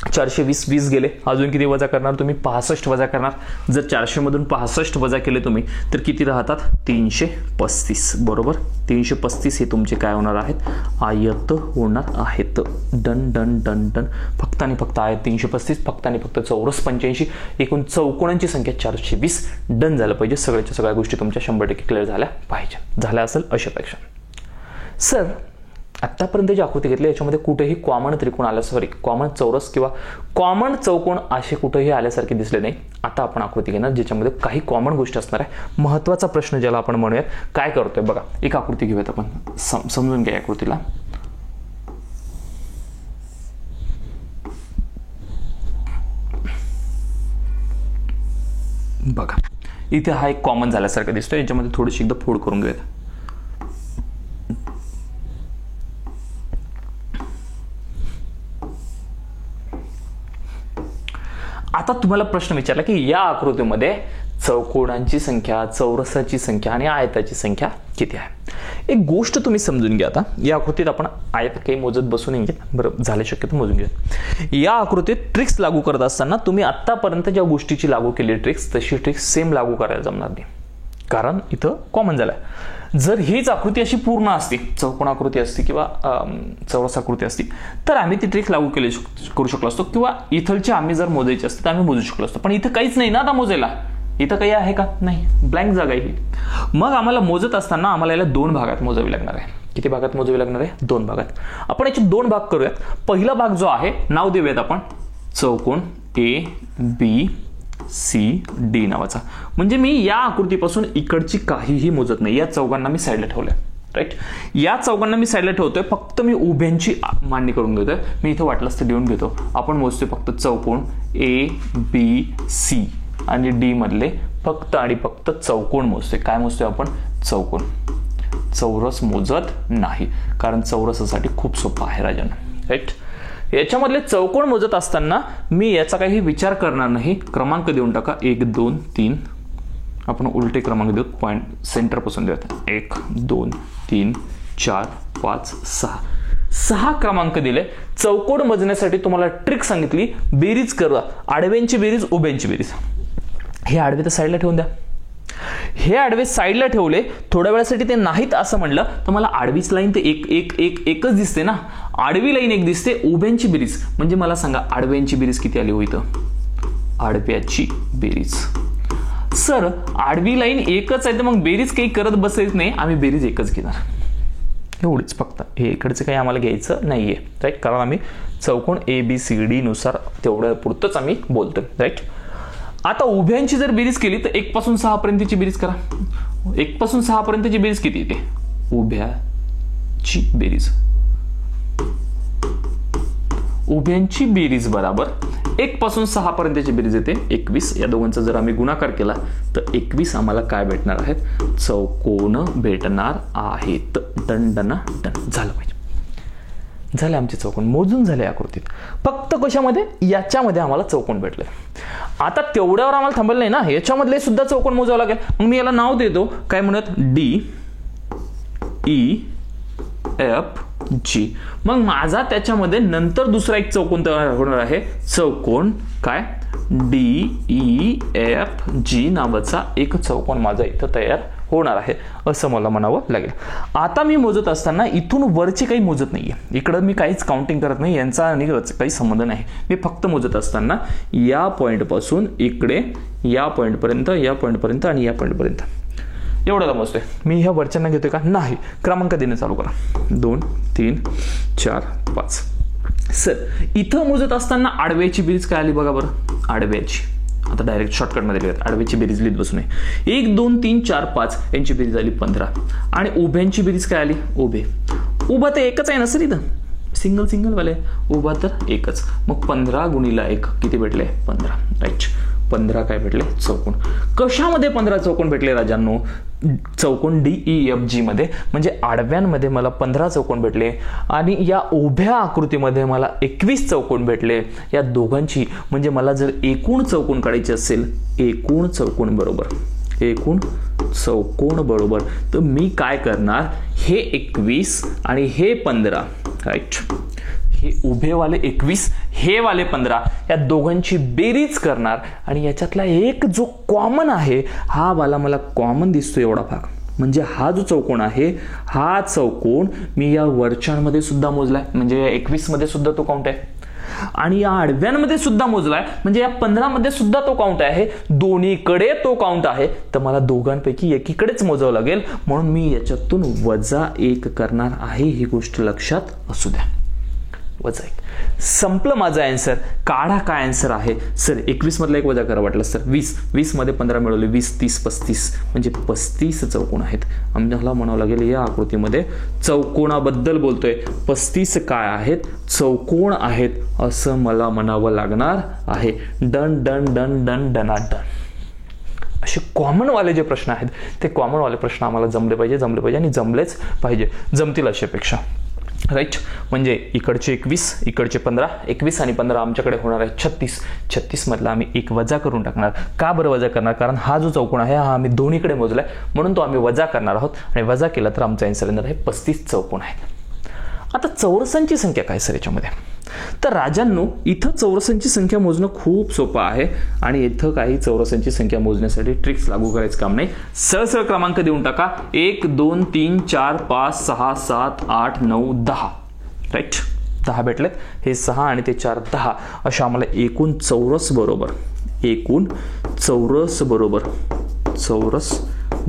420 20 गेले. अजून किती वजा करणार तुम्ही, 65 वजा करणार. जर 400 मधून 65 वजा केले तुम्ही तर किती राहतात, 335. बरोबर. 335 हे तुमचे काय होणार आहेत, आयत होणार आहेत. Done done done done. फक्त आणि फक्त आयत 335, फक्त आणि फक्त चौरस 85. एकूण चौकोनांची संख्या 420. डन झालं पाहिजे. सगळ्याच्या सगळ्या गोष्टी तुमच्या 100% क्लिअर झाल्या पाहिजे. झाल्या असेल अशापेक्षा. सर आतापर्यंत जी आकृती घेतली याच्यामध्ये कुठेही कॉमन त्रिकोण आल्या, सॉरी कॉमन चौरस किंवा कॉमन चौकोन असे कुठेही आल्यासारखे दिसले नाही. आता आपण आकृती घेणार ज्याच्यामध्ये काही कॉमन गोष्टी असणार आहे. महत्वाचा प्रश्न ज्याला आपण म्हणूयात, काय करतोय बघा. एक आकृती घेऊयात आपण, समजून घ्या आकृतीला. बघा इथे हा एक कॉमन झाल्यासारखं दिसतोय. याच्यामध्ये थोडीशी एकदा फोड करून घेऊयात. आता तुम्हाला प्रश्न विचारला की या आकृतीमध्ये चौकोनांची संख्या, चौरसाची संख्या आणि आयताची संख्या किती आहे. एक गोष्ट तुम्ही समजून घ्या. आता या आकृतीत आपण आयत काही मोजत बसू नये. बरं झाले शक्यतो मोजून घ्या. या आकृतीत ट्रिक्स लागू करत असताना तुम्ही आतापर्यंत ज्या गोष्टीची लागू केली ट्रिक्स, तशी ट्रिक्स सेम लागू करायला जमणार नाही, कारण इथं कॉमन झालाय. जर हीच आकृती अशी पूर्ण असती, चौकोन आकृती असती किंवा चौरस आकृती असती, तर आम्ही ती ट्रिक लागू करू शकलो असतो, किंवा इथलचे आम्ही जर मोजायचे असते तर आम्ही मोजू शकलो असतो. पण इथं काहीच नाही ना आता मोजायला. इथं काही आहे का, नाही, ब्लँक जागा आहे. मग आम्हाला मोजत असताना आम्हाला याला 2 भागात मोजावी लागणार आहे. किती भागात मोजावी लागणार आहे, 2 भागात. आपण याचे 2 भाग करूयात. पहिला भाग जो आहे नाव देऊयात आपण चौकोन ABCD नावाचा. म्हणजे मी या आकृतीपासून इकडची काहीही मोजत नाही. या चौघांना मी साईडला ठेवलंय. राईट. या चौघांना मी साईडला ठेवतोय. फक्त मी उभ्यांची मांडणी करून घेतोय. मी इथं वाटलंच तर लिहून घेतो. आपण मोजतोय फक्त चौकोन ABC आणि D मधले फक्त आणि फक्त चौकोन मोजतोय. काय मोजतोय आपण, चौकोन. चौरस मोजत नाही, कारण चौरसासाठी खूप सोपं आहे राजांना. राईट. याच्यामधले चौकोन मोजत असताना मी याचा काही विचार करणार नाही. क्रमांक देऊन टाका 1 2 3. आपण उलटे क्रमांक देऊ, पॉईंट सेंटर पासून देऊयात. 1 2 3 4 5 6. 6 क्रमांक दिले. चौकोन मोजण्यासाठी तुम्हाला ट्रिक सांगितली, बेरीज करा. आडव्यांची बेरीज, उभ्यांची बेरीज. हे आडवे तर साईडला ठेवून द्या. हे आडवे साईडला ठेवले, थोड्या वेळासाठी ते नाहीत असं म्हणलं तर मला आडवीच लाईन ते एकच दिसते ना. आडवी लाईन एक दिसते. उभ्यांची बेरीज म्हणजे मला सांगा आडव्यांची बेरीज किती आली होईल? आडव्याची बेरीज. सर आडवी लाईन एकच आहे तर मग बेरीज काही करत बसायच नाही, आम्ही बेरीज एकच घेणार. एवढीच फक्त. हे इकडचं काही आम्हाला घ्यायचं नाहीये, राईट. कारण आम्ही चौकोन ABCD नुसार तेवढ्या पुरतच आम्ही बोलतोय, राईट. आता उभ्यांची जर बेरीज केली तर 1 पासून 6 पर्यंतची बेरीज करा. 1 पासून 6 पर्यंतची बेरीज किती येते? उभ्याची बेरीज. उभ्यांची बेरीज बरोबर 1 पासून 6 पर्यंतची बेरीज येते 21. या दोघांचा जर आम्ही गुणाकार केला तर 21 आम्हाला काय भेटणार आहेत? चौकोन भेटणार आहेत. Done done done. झालं पाहिजे. झाले आमचे चौकोन मोजून झाले आकृतीत. फक्त कशामध्ये? याच्यामध्ये आम्हाला चौकोन भेटले. आता तेवढ्यावर आम्हाला थांबलं नाही ना, याच्यामधले सुद्धा चौकोन मोजावं लागेल. मग मी याला नाव देतो, काय म्हणत? DEFG. मग माझा त्याच्यामध्ये नंतर दुसरा एक चौकोन तयार होणार आहे. चौकोन काय? DEFG नावाचा एक चौकोन माझा इथं तयार होणार आहे असं मला म्हणावं लागेल. आता मी मोजत असताना इथून वरची काही मोजत नाहीये. इकडं मी काहीच काउंटिंग करत नाही, यांचा आणि काही संबंध नाही. मी फक्त मोजत असताना या पॉइंट पासून इकडे या पॉइंट पर्यंत, या पॉइंट पर्यंत आणि या पॉइंट पर्यंत एवढ्याला मोजतोय. मी ह्या वरच्यांना घेतोय का? नाही. क्रमांक देणं चालू करा. 2 3 4 5. सर इथं मोजत असताना आडव्याची बेरीज काय आली बघा बरं. आडव्याची आता डायरेक्ट शॉर्टकट मध्ये लिहित, आडव्याची बेरीज लिहित बसू नये. 1 2 3 4 5 यांची बेरीज आली 15. आणि उभ्यांची बेरीज काय आली? उभे. उभा तर एकच आहे ना सर, इथं सिंगल वाले. उभा तर एकच. मग 15 गुणिला 1 किती भेटले? 15, राईट. 15 काय भेटले? चौकोन. कशामध्ये 15 चौकोन भेटले राजांनो? चौकोन DEFG मध्ये. म्हणजे आडव्यांमध्ये मला 15 चौकोन भेटले आणि या उभ्या आकृतीमध्ये मला 21 चौकोन भेटले. या दोघांची म्हणजे मला जर एकूण चौकोन काढायचे असेल, एकूण चौकोन बरोबर तर मी काय करणार? हे 21 आणि हे 15, राईट. हे उभेवाले 21, हे वाले 15, या दोघांची बेरीज करणार आणि याच्यातला एक जो कॉमन आहे, हा वाला मला कॉमन दिसतो एवढा भाग. म्हणजे हा जो चौकोन आहे, हा चौकोन मी या वरच्यांमध्ये सुद्धा मोजलाय. म्हणजे या 21 मध्ये सुद्धा तो काउंट आहे आणि या आडव्यांमध्ये सुद्धा मोजलाय. म्हणजे या 15 मध्ये सुद्धा तो काउंट आहे. दोन्हीकडे तो काउंट आहे. तर मला दोघांपैकी एकीकडेच मोजावं लागेल. म्हणून मी याच्यातून -1 करणार आहे. ही गोष्ट लक्षात असू द्या. -1 संपलं माझा आन्सर. काढा काय आन्सर आहे. सर 21 मधला 1 वजा करा वाटलं सर. 20 मध्ये 15 मिळवले. 20 30 35 म्हणजे 35 चौकोन आहेत. आम्हाला म्हणावं लागेल या आकृतीमध्ये चौकोनाबद्दल बोलतोय. 35 काय आहेत? चौकोन आहेत असं मला म्हणावं लागणार आहे. डन डन डन डन डना डन. असे कॉमन वाले जे प्रश्न आहेत ते कॉमन वाले प्रश्न आम्हाला जमले पाहिजे आणि जमलेच पाहिजे. जमतील अशी अपेक्षा, राईट. म्हणजे इकडचे 21, इकडचे 15, 21 आणि 15 आमच्याकडे होणार आहे 36. 36 मधला आम्ही 1 वजा करून टाकणार. का बरं वजा करणार? कारण हा जो चौकोन आहे हा आम्ही दोन्हीकडे मोजलाय, म्हणून तो आम्ही वजा करणार आहोत. आणि वजा केला तर आमचा आन्सर येणार आहे 35 चौकोन आहे. आता चौरसांची संख्या काय सर याच्यामध्ये? तर राजांनो, इथं चौरसांची संख्या मोजणं खूप सोपं आहे आणि इथं काही चौरसांची संख्या मोजण्यासाठी ट्रिक्स लागू करायचं काम नाही. सरळ क्रमांक देऊन टाका. 1 2 3 4 5 6 7 8 9 10, राईट. 10 भेटलेत. हे 6 आणि ते 4 10 अशा आम्हाला एकूण चौरस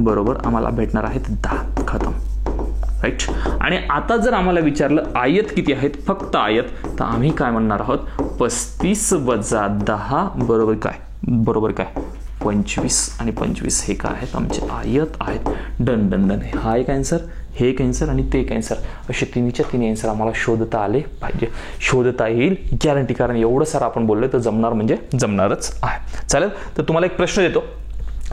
बरोबर आम्हाला भेटणार आहेत 10. खतम, राईट. आणि आता जर आम्हाला विचारलं आयत किती आहेत, फक्त आयत, तर आम्ही काय म्हणणार आहोत? 35 वजा 10 बरोबर काय? 25 आणि 25 हे काय आहेत? आमचे आयत आहेत. Done done done. हा एक आन्सर, हे एक आन्सर आणि ते एक आन्सर, असे तिन्हीच्या तिन्ही आन्सर आम्हाला शोधता आले पाहिजे. शोधता येईल गॅरंटी, कारण एवढं सारं आपण बोललोय तर जमणार म्हणजे जमणारच आहे. चालेल. तर तुम्हाला एक प्रश्न देतो.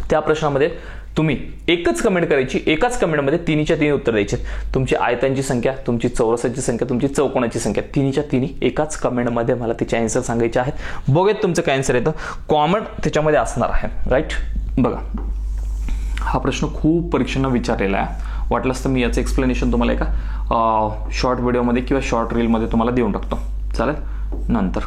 त्या प्रश्नामध्ये तुम्ही एकच कमेंट करायची, एकाच कमेंटमध्ये तिन्हीच्या तिन्ही उत्तर द्यायचे. तुमची आयतांची संख्या, तुमची चौरसाची संख्या, तुमची चौकोनाची संख्या, तिन्हीच्या तिन्ही एकाच कमेंटमध्ये मला त्याचे आन्सर सांगायचे आहेत. बघूयात तुमचं काय आन्सर येतं. कॉमन त्याच्यामध्ये असणार आहे. राईट. बघा, हा प्रश्न खूप परीक्षांना विचारलेला आहे. वाटलंच तर मी याचं एक्सप्लेनेशन तुम्हाला एका शॉर्ट व्हिडिओमध्ये किंवा शॉर्ट रीलमध्ये तुम्हाला देऊन टाकतो. चालेल. नंतर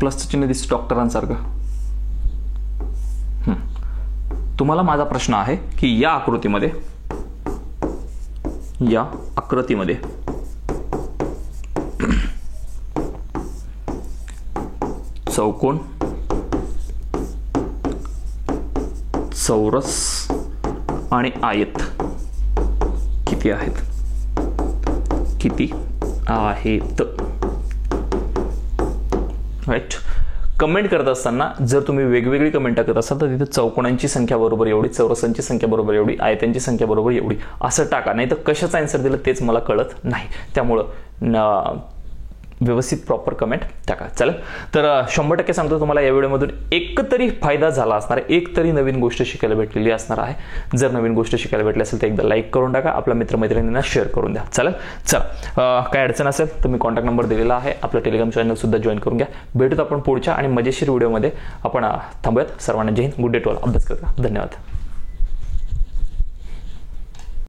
प्लसचं चिन्ह दिसतं डॉक्टरांसारखं. तुम्हाला माझा प्रश्न आहे की या आकृतीमध्ये चौकोन, चौरस आणि आयत किती आहेत? राईट. कमेंट करत असताना जर तुम्ही वेगवेगळी कमेंट टाकत असाल तर तिथे चौकोनांची संख्या बरोबर एवढी, चौरसांची संख्या बरोबर एवढी, आयतांची संख्या बरोबर एवढी असं टाका. नाही तर कशाचं आन्सर दिलं तेच मला कळत नाही. त्यामुळं व्यवस्थित प्रॉपर कमेंट टाका. चालेल. तर 100% सांगतो तुम्हाला या व्हिडिओमधून एक तरी फायदा झाला असणार आहे, एक तरी नवीन गोष्ट शिकायला भेटलेली असणार आहे. जर नवीन गोष्ट शिकायला भेटली असेल तर एकदा लाईक करून टाका, आपल्या मित्रमैत्रिणींना शेअर करून द्या. चालेल. चला, काय अडचण असेल तर मी कॉन्टॅक्ट नंबर दिलेला आहे. आपलं टेलिग्राम चॅनल सुद्धा जॉईन करून घ्या. भेटूत आपण पुढच्या आणि मजेशीर व्हिडिओमध्ये. आपण थांबूयात. सर्वांना जय हिंद. Good day to all. अभ्यास करा. धन्यवाद.